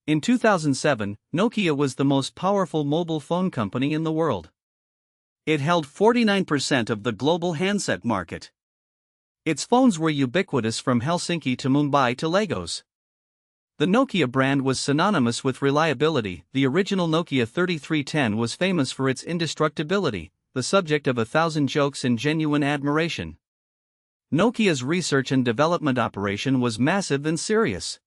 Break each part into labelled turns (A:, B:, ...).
A: In 2007, Nokia was the most powerful mobile phone company in the world. It held 49% of the global handset market. Its phones were ubiquitous from Helsinki to Mumbai to Lagos. The Nokia brand was synonymous with reliability. The original Nokia 3310 was famous for its indestructibility, the subject of 1,000 jokes and genuine admiration. Nokia's research and development operation was massive and serious.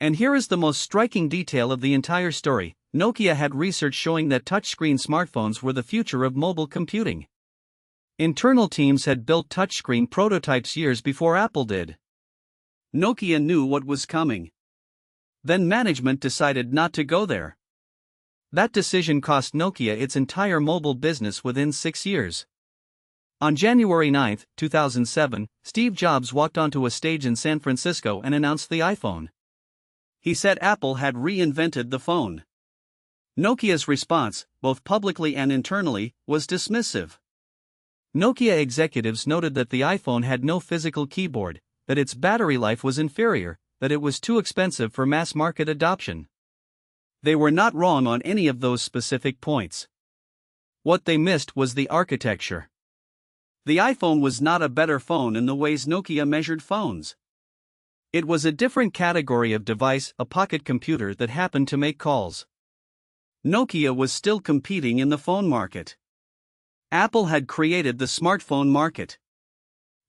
A: And here is the most striking detail of the entire story: Nokia had research showing that touchscreen smartphones were the future of mobile computing. Internal teams had built touchscreen prototypes years before Apple did. Nokia knew what was coming. Then management decided not to go there. That decision cost Nokia its entire mobile business within 6 years. On January 9, 2007, Steve Jobs walked onto a stage in San Francisco and announced the iPhone. He said Apple had reinvented the phone. Nokia's response, both publicly and internally, was dismissive. Nokia executives noted that the iPhone had no physical keyboard, that its battery life was inferior, that it was too expensive for mass market adoption. They were not wrong on any of those specific points. What they missed was the architecture. The iPhone was not a better phone in the ways Nokia measured phones. It was a different category of device, a pocket computer that happened to make calls. Nokia was still competing in the phone market. Apple had created the smartphone market.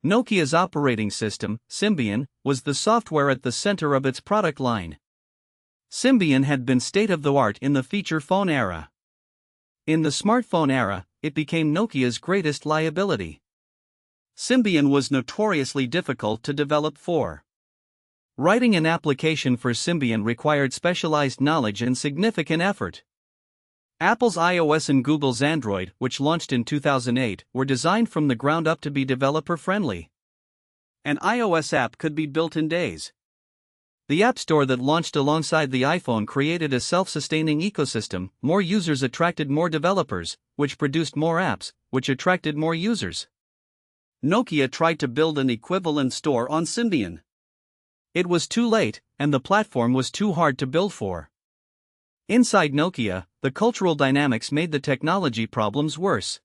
A: Nokia's operating system, Symbian, was the software at the center of its product line. Symbian had been state-of-the-art in the feature phone era. In the smartphone era, it became Nokia's greatest liability. Symbian was notoriously difficult to develop for. Writing an application for Symbian required specialized knowledge and significant effort. Apple's iOS and Google's Android, which launched in 2008, were designed from the ground up to be developer-friendly. An iOS app could be built in days. The App Store that launched alongside the iPhone created a self-sustaining ecosystem. More users attracted more developers, which produced more apps, which attracted more users. Nokia tried to build an equivalent store on Symbian. It was too late, and the platform was too hard to build for. Inside Nokia, the cultural dynamics made the technology problems worse.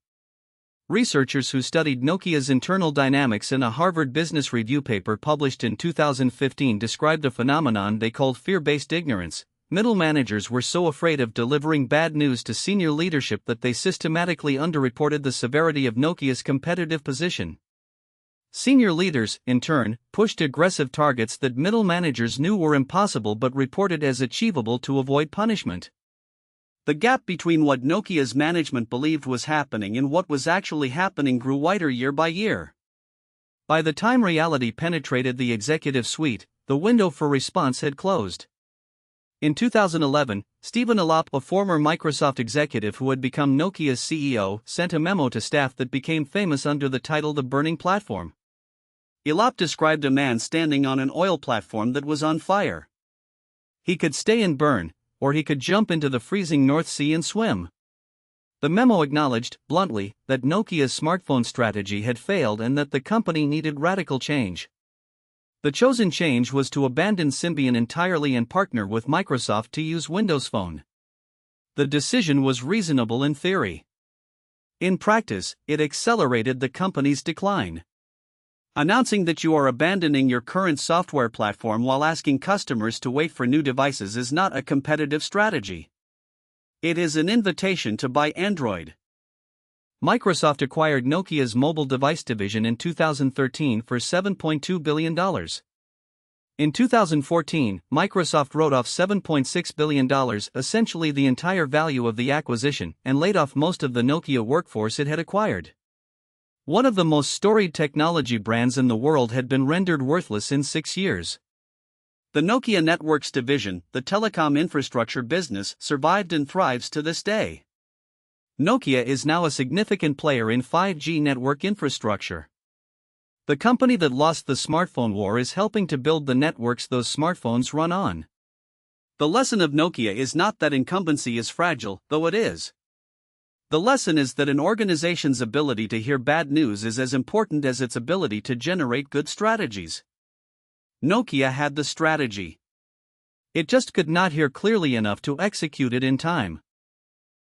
A: Researchers who studied Nokia's internal dynamics in a Harvard Business Review paper published in 2015 described a phenomenon they called fear-based ignorance. Middle managers were so afraid of delivering bad news to senior leadership that they systematically underreported the severity of Nokia's competitive position. Senior leaders, in turn, pushed aggressive targets that middle managers knew were impossible but reported as achievable to avoid punishment. The gap between what Nokia's management believed was happening and what was actually happening grew wider year by year. By the time reality penetrated the executive suite, the window for response had closed. In 2011, Stephen Elop, a former Microsoft executive who had become Nokia's CEO, sent a memo to staff that became famous under the title "The Burning Platform." Elop described a man standing on an oil platform that was on fire. He could stay and burn, or he could jump into the freezing North Sea and swim. The memo acknowledged, bluntly, that Nokia's smartphone strategy had failed and that the company needed radical change. The chosen change was to abandon Symbian entirely and partner with Microsoft to use Windows Phone. The decision was reasonable in theory. In practice, it accelerated the company's decline. Announcing that you are abandoning your current software platform while asking customers to wait for new devices is not a competitive strategy. It is an invitation to buy Android. Microsoft acquired Nokia's mobile device division in 2013 for $7.2 billion. In 2014, Microsoft wrote off $7.6 billion, essentially the entire value of the acquisition, and laid off most of the Nokia workforce it had acquired. One of the most storied technology brands in the world had been rendered worthless in 6 years. The Nokia Networks division, the telecom infrastructure business, survived and thrives to this day. Nokia is now a significant player in 5G network infrastructure. The company that lost the smartphone war is helping to build the networks those smartphones run on. The lesson of Nokia is not that incumbency is fragile, though it is. The lesson is that an organization's ability to hear bad news is as important as its ability to generate good strategies. Nokia had the strategy. It just could not hear clearly enough to execute it in time.